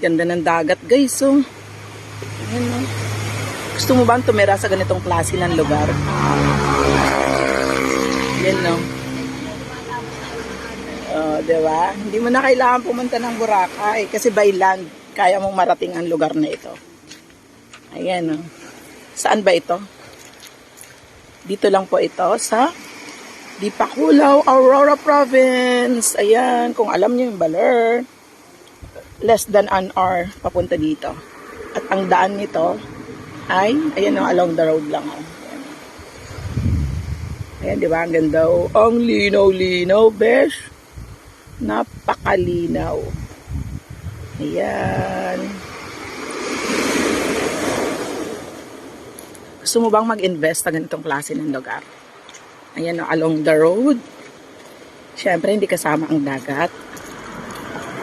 Ganda ng dagat, guys. So, ayan, no? Gusto mo ba tumira sa ganitong klase ng lugar? Yan, no? Diba? Hindi mo na kailangan pumunta ng Boracay kasi by land, kaya mong marating ang lugar na ito. Ayan, no? Saan ba ito? Dito lang po ito sa Dipakulaw, Aurora Province. Ayan, kung alam niyo yung Baler, less than an hour papunta dito. At ang daan nito ay, ayan o, along the road lang. Ayan, di ba? Ang ganda o. Ang linaw-linaw, besh. Napakalinaw. Ayan. Gusto mo bang mag-invest sa ganitong klase ng lugar? Ayan o, along the road. Siyempre, hindi kasama ang dagat.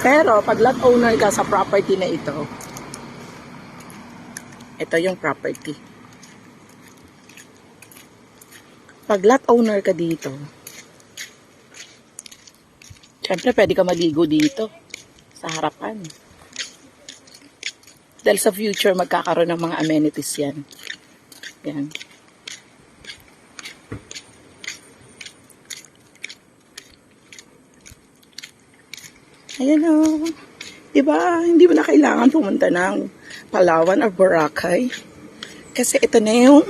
Pero, pag lot owner ka sa property na ito yung property. Pag lot owner ka dito, siyempre, pwede ka maligo dito sa harapan. Dahil sa future, magkakaroon ng mga amenities yan. Yan. Ayan o. Diba? Hindi mo na kailangan pumunta ng Palawan or Boracay. Kasi ito na yung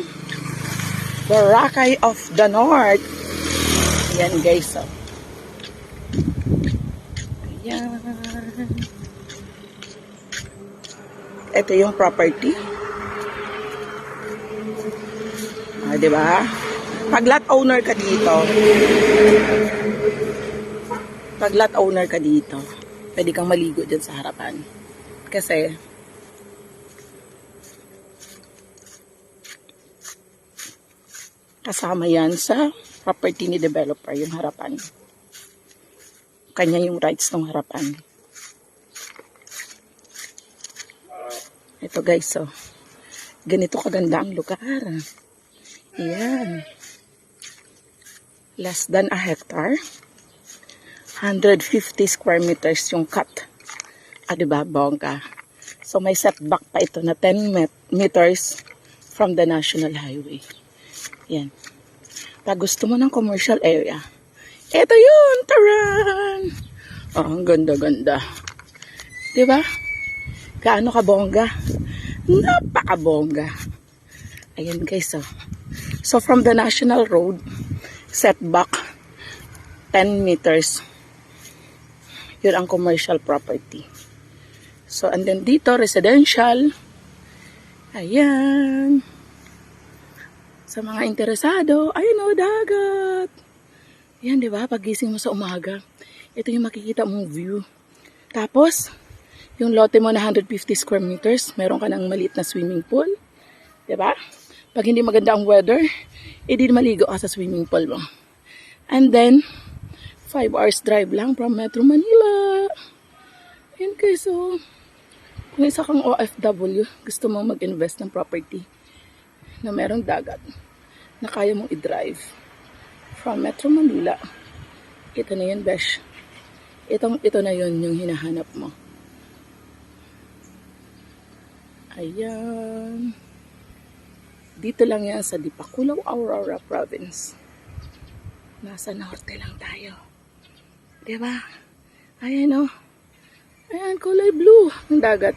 Boracay of the North. Ayan guys. Oh. Ayan. Ito yung property. Diba? Pag lot owner ka dito, pwede kang maligo dyan sa harapan. Kasi, kasama yan sa property ni developer, yung harapan. Kanya yung rights ng harapan. Ito guys, so, ganito kaganda ang lugar. Ayan. Less than a hectare. 150 square meters yung cut. Diba, bongga. So, may setback pa ito na 10 meters from the national highway. Yan. Pag gusto mo ng commercial area, ito yun! Taran! Oh, ang ganda-ganda. Diba? Kaano ka bongga? Napaka-bongga. Ayan guys, oh. So, from the national road, setback 10 meters. Yun ang commercial property. So, and then dito, residential. Ayan. Sa mga interesado, ayun o, dagat. Ayan, di ba? Pagising mo sa umaga, ito yung makikita mong view. Tapos, yung lote mo na 150 square meters, meron ka ng maliit na swimming pool. Di ba? Pag hindi maganda ang weather, edi maligo ka sa swimming pool mo. And then, 5 hours drive lang from Metro Manila. Ayan guys, so, kung isa kang OFW, gusto mong mag-invest ng property na merong dagat, na kaya mong i-drive from Metro Manila, ito na yun, besh. Ito na yun yung hinahanap mo. Ayan. Dito lang yan sa Dipakulaw, Aurora Province. Nasa norte lang tayo. Diba? Ayan o. Ayan, kulay blue ang dagat.